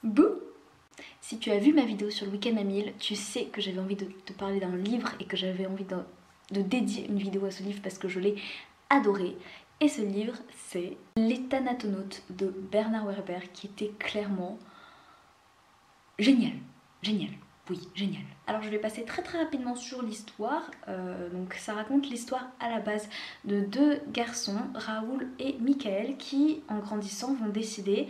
Bouh! Si tu as vu ma vidéo sur le week-end à 1000, tu sais que j'avais envie de te parler d'un livre et que j'avais envie de dédier une vidéo à ce livre parce que je l'ai adoré. Et ce livre, c'est Les Thanatonautes de Bernard Werber, qui était clairement génial. Génial. Oui, génial. Alors je vais passer très rapidement sur l'histoire. Donc ça raconte l'histoire à la base de deux garçons, Raoul et Michael, qui en grandissant vont décider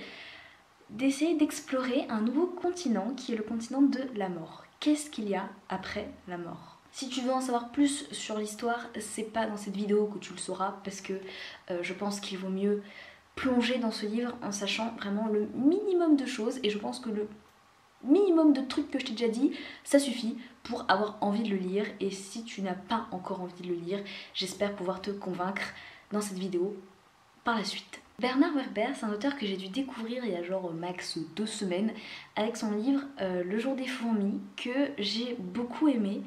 d'essayer d'explorer un nouveau continent qui est le continent de la mort. Qu'est-ce qu'il y a après la mort? Si tu veux en savoir plus sur l'histoire, c'est pas dans cette vidéo que tu le sauras parce que je pense qu'il vaut mieux plonger dans ce livre en sachant vraiment le minimum de choses et je pense que le minimum de trucs que je t'ai déjà dit, ça suffit pour avoir envie de le lire et si tu n'as pas encore envie de le lire, j'espère pouvoir te convaincre dans cette vidéo par la suite. Bernard Werber, c'est un auteur que j'ai dû découvrir il y a genre max 2 semaines avec son livre Le jour des fourmis que j'ai beaucoup aimé.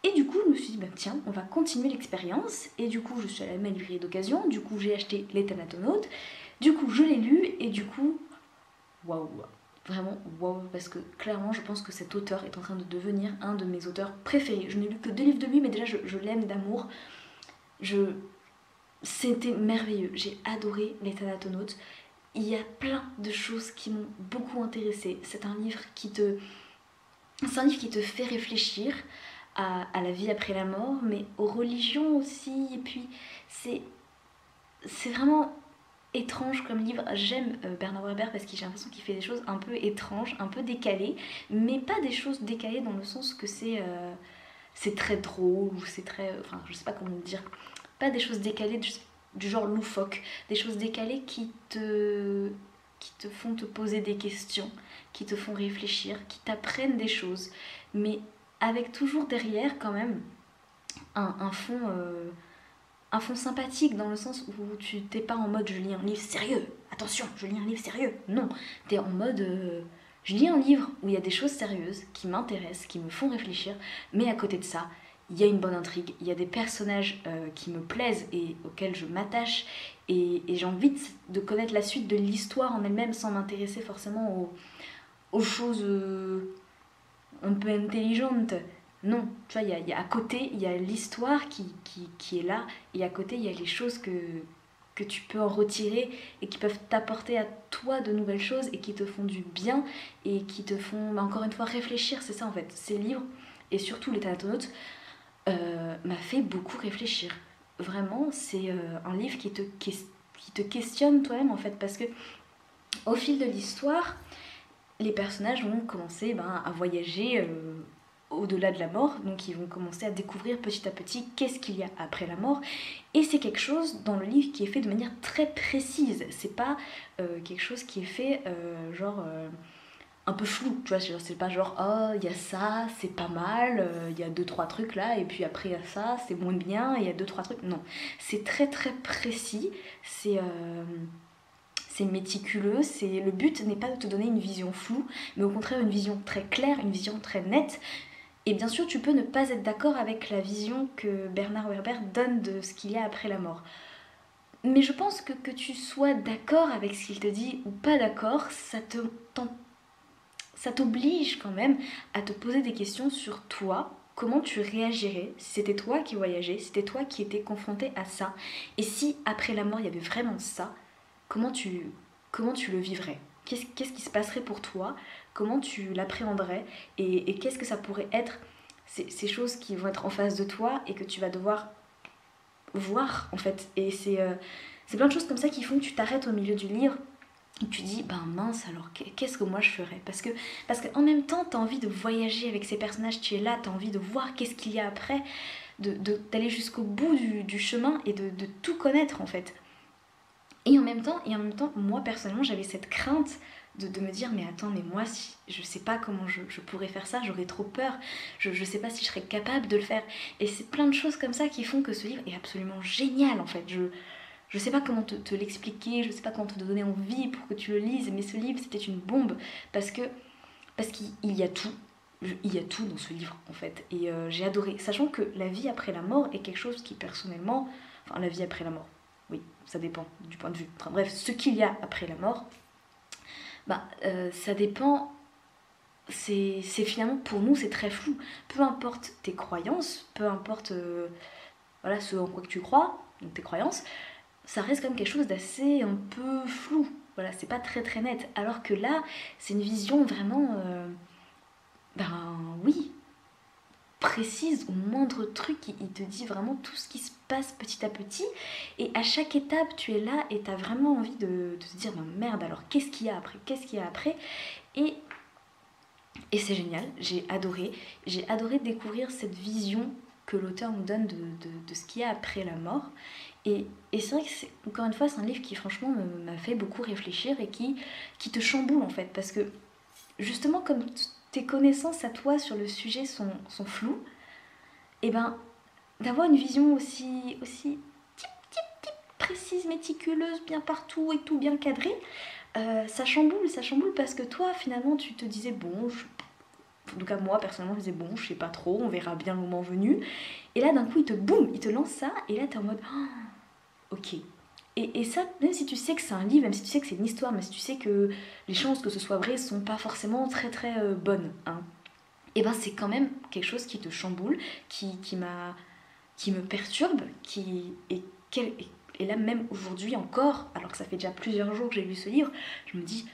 Et du coup, je me suis dit, bah tiens, on va continuer l'expérience. Et du coup, je suis allée à ma librairie d'occasion. Du coup, j'ai acheté Les Thanatonautes. Du coup, je l'ai lu. Et du coup, waouh, vraiment waouh. Parce que clairement, je pense que cet auteur est en train de devenir un de mes auteurs préférés. Je n'ai lu que 2 livres de lui, mais déjà, je l'aime d'amour. C'était merveilleux, j'ai adoré Les Thanatonautes. Il y a plein de choses qui m'ont beaucoup intéressée. C'est un livre qui te fait réfléchir à la vie après la mort, mais aux religions aussi. Et puis c'est vraiment étrange comme livre. J'aime Bernard Werber parce que j'ai l'impression qu'il fait des choses un peu étranges, un peu décalées, mais pas des choses décalées dans le sens que c'est très drôle ou c'est très... Enfin, je sais pas comment dire. Pas des choses décalées du genre loufoque. Des choses décalées qui te font te poser des questions, qui te font réfléchir, qui t'apprennent des choses. Mais avec toujours derrière quand même un fond sympathique dans le sens où tu t'es pas en mode je lis un livre sérieux. Attention, je lis un livre sérieux. Non, t'es en mode... je lis un livre où il y a des choses sérieuses qui m'intéressent, qui me font réfléchir, mais à côté de ça, il y a une bonne intrigue, il y a des personnages qui me plaisent et auxquels je m'attache, et j'ai envie de connaître la suite de l'histoire en elle-même sans m'intéresser forcément aux choses un peu intelligentes. Non, tu vois, à côté, il y a l'histoire qui est là, et à côté, il y a les choses que tu peux en retirer et qui peuvent t'apporter à toi de nouvelles choses et qui te font du bien et qui te font, bah, encore une fois, réfléchir. C'est ça en fait, ces livres, et surtout Les Thanatonautes, m'a fait beaucoup réfléchir. Vraiment, c'est un livre qui te questionne toi-même en fait, parce que au fil de l'histoire, les personnages vont commencer à voyager au-delà de la mort, donc ils vont commencer à découvrir petit à petit qu'est-ce qu'il y a après la mort, et c'est quelque chose dans le livre qui est fait de manière très précise, c'est pas quelque chose qui est fait un peu flou, tu vois, c'est pas genre oh il y a ça, c'est pas mal, il y a 2-3 trucs là, et puis après il y a ça, c'est moins bien, il y a 2-3 trucs, non, c'est très précis, c'est méticuleux, le but n'est pas de te donner une vision floue, mais au contraire une vision très claire, une vision très nette. Et bien sûr, tu peux ne pas être d'accord avec la vision que Bernard Werber donne de ce qu'il y a après la mort. Mais je pense que tu sois d'accord avec ce qu'il te dit ou pas d'accord, ça t'oblige quand même à te poser des questions sur toi, comment tu réagirais si c'était toi qui voyageais, si c'était toi qui étais confronté à ça. Et si après la mort il y avait vraiment ça, comment tu le vivrais? Qu'est-ce qui se passerait pour toi? Comment tu l'appréhenderais? Et qu'est-ce que ça pourrait être ces choses qui vont être en face de toi et que tu vas devoir voir en fait? Et c'est plein de choses comme ça qui font que tu t'arrêtes au milieu du livre et tu dis, ben mince, alors qu'est-ce que moi je ferais? Parce qu'en même temps, t'as envie de voyager avec ces personnages, tu es là, t'as envie de voir qu'est-ce qu'il y a après, d'aller jusqu'au bout du chemin et de tout connaître en fait. Et en même temps, moi personnellement, j'avais cette crainte de me dire, mais attends, mais moi, si, je sais pas comment je pourrais faire ça, j'aurais trop peur, je sais pas si je serais capable de le faire. Et c'est plein de choses comme ça qui font que ce livre est absolument génial en fait. Je sais pas comment te l'expliquer, je sais pas comment te donner envie pour que tu le lises, mais ce livre c'était une bombe parce qu'il y a tout. Il y a tout dans ce livre en fait, et j'ai adoré, sachant que la vie après la mort est quelque chose qui personnellement, enfin la vie après la mort, oui, ça dépend du point de vue, enfin bref, ce qu'il y a après la mort Ça dépend, c'est finalement pour nous c'est très flou. Peu importe tes croyances, peu importe voilà, ce en quoi que tu crois, donc tes croyances, ça reste quand même quelque chose d'assez un peu flou. Voilà, c'est pas très très net. Alors que là, c'est une vision vraiment, oui, précise au moindre truc. Il te dit vraiment tout ce qui se passe petit à petit. Et à chaque étape, tu es là et t'as vraiment envie de te dire, merde, alors qu'est-ce qu'il y a après? Qu'est-ce qu'il y a après? Et, et c'est génial, j'ai adoré. J'ai adoré découvrir cette vision que l'auteur nous donne de ce qu'il y a après la mort. Et c'est vrai que, encore une fois, c'est un livre qui franchement m'a fait beaucoup réfléchir et qui te chamboule en fait. Parce que justement, comme tes connaissances à toi sur le sujet sont floues, et d'avoir une vision aussi précise, méticuleuse, bien partout et tout bien cadré, ça chamboule parce que toi, finalement, tu te disais, bon, en tout cas moi personnellement je disais bon je sais pas trop, on verra bien le moment venu, et là d'un coup il te lance ça et là t'es en mode oh, ok, et ça même si tu sais que c'est un livre, même si tu sais que c'est une histoire, même si tu sais que les chances que ce soit vrai sont pas forcément très très bonnes, hein, et c'est quand même quelque chose qui te chamboule, qui me perturbe, et là même aujourd'hui encore, alors que ça fait déjà plusieurs jours que j'ai lu ce livre, je me dis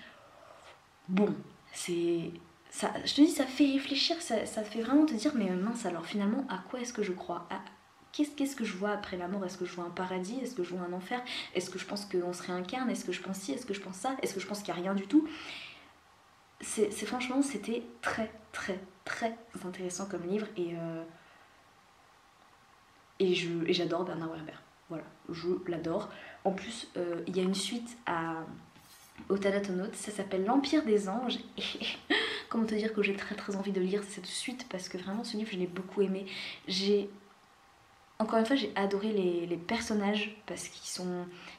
bon, c'est ça, je te dis, ça fait réfléchir, ça fait vraiment te dire, mais mince, alors finalement, à quoi est-ce que je crois? Qu'est-ce que je vois après la mort? Est-ce que je vois un paradis? Est-ce que je vois un enfer? Est-ce que je pense qu'on se réincarne? Est-ce que je pense ci? Est-ce que je pense ça? Est-ce que je pense qu'il n'y a rien du tout? Franchement, c'était très, très, très intéressant comme livre, et j'adore Bernard Werber. Voilà, je l'adore. En plus, il y a une suite au Thanatonautes, ça s'appelle L'Empire des Anges, et comment te dire que j'ai très très envie de lire cette suite parce que vraiment ce livre je l'ai beaucoup aimé. Encore une fois, j'ai adoré les personnages parce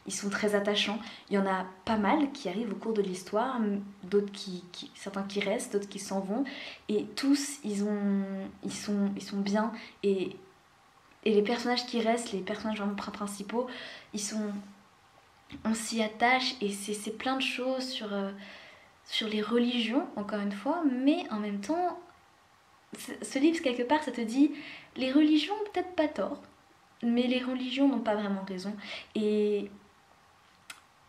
ils sont très attachants. Il y en a pas mal qui arrivent au cours de l'histoire, d'autres certains qui restent, d'autres qui s'en vont, et tous ils sont bien, et les personnages qui restent, les personnages vraiment principaux, on s'y attache, et c'est plein de choses sur les religions, encore une fois, mais en même temps, ce livre, quelque part, ça te dit, les religions ont peut-être pas tort, mais les religions n'ont pas vraiment raison. Et,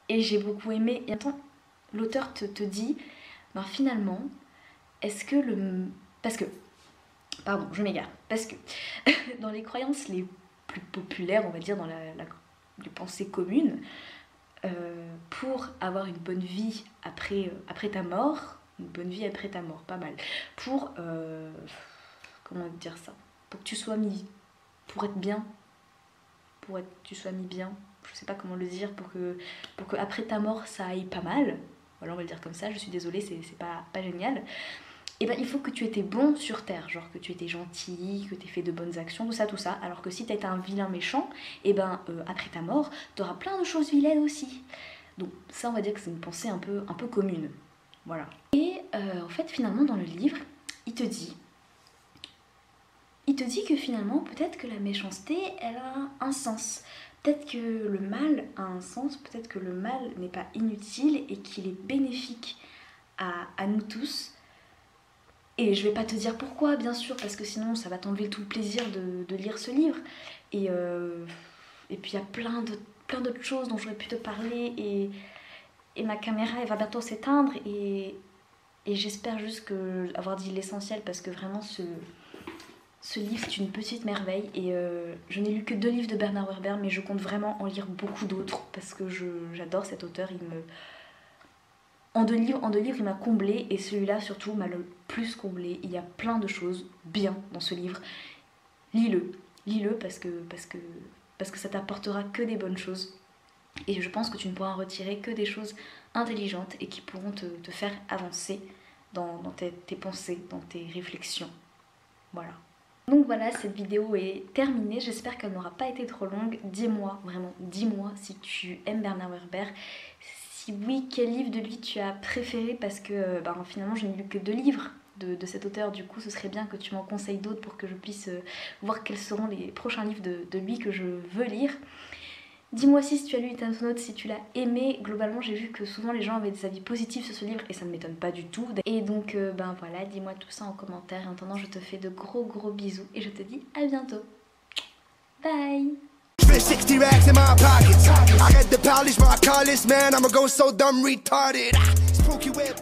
et j'ai beaucoup aimé. Et attends, l'auteur te dit, finalement, est-ce que parce que, pardon, je m'égare, parce que dans les croyances les plus populaires, on va dire, dans les pensées communes, pour avoir une bonne vie après ta mort, une bonne vie après ta mort, pas mal, pour, comment dire ça, pour que tu sois mis, pour être bien, tu sois mis bien, je sais pas comment le dire, pour que après ta mort ça aille pas mal, voilà, on va le dire comme ça, je suis désolée, c'est pas génial, et il faut que tu étais bon sur terre, genre que tu étais gentil, que tu aies fait de bonnes actions, tout ça, alors que si tu été un vilain méchant, après ta mort, tu auras plein de choses vilaines aussi. Donc ça, on va dire que c'est une pensée un peu commune, voilà. Et en fait, finalement, dans le livre, il te dit que finalement, peut-être que la méchanceté, elle a un sens. Peut-être que le mal a un sens, peut-être que le mal n'est pas inutile et qu'il est bénéfique à nous tous. Et je vais pas te dire pourquoi, bien sûr, parce que sinon ça va t'enlever tout le plaisir de lire ce livre. Et puis il y a plein d'autres choses dont j'aurais pu te parler, et ma caméra elle va bientôt s'éteindre, et j'espère juste avoir dit l'essentiel, parce que vraiment ce livre c'est une petite merveille, et je n'ai lu que 2 livres de Bernard Werber, mais je compte vraiment en lire beaucoup d'autres parce que j'adore cet auteur. En deux livres, il m'a comblé, et celui-là surtout m'a le plus comblé. Il y a plein de choses bien dans ce livre. Lis-le parce que ça t'apportera que des bonnes choses. Et je pense que tu ne pourras en retirer que des choses intelligentes et qui pourront te faire avancer dans tes pensées, dans tes réflexions. Voilà. Donc voilà, cette vidéo est terminée. J'espère qu'elle n'aura pas été trop longue. Dis-moi, vraiment, dis-moi si tu aimes Bernard Werber. Si oui, quel livre de lui tu as préféré, parce que finalement je n'ai lu que 2 livres de cet auteur, du coup ce serait bien que tu m'en conseilles d'autres pour que je puisse voir quels seront les prochains livres de lui que je veux lire. Dis-moi aussi si tu as lu les Thanatonautes, si tu l'as aimé. Globalement, j'ai vu que souvent les gens avaient des avis positifs sur ce livre et ça ne m'étonne pas du tout. Et donc, ben voilà, dis-moi tout ça en commentaire. En attendant, je te fais de gros bisous et je te dis à bientôt. Bye! 60 rags in my pockets. I read the polish, my call this man. I'ma go so dumb retarded. Spooky whip.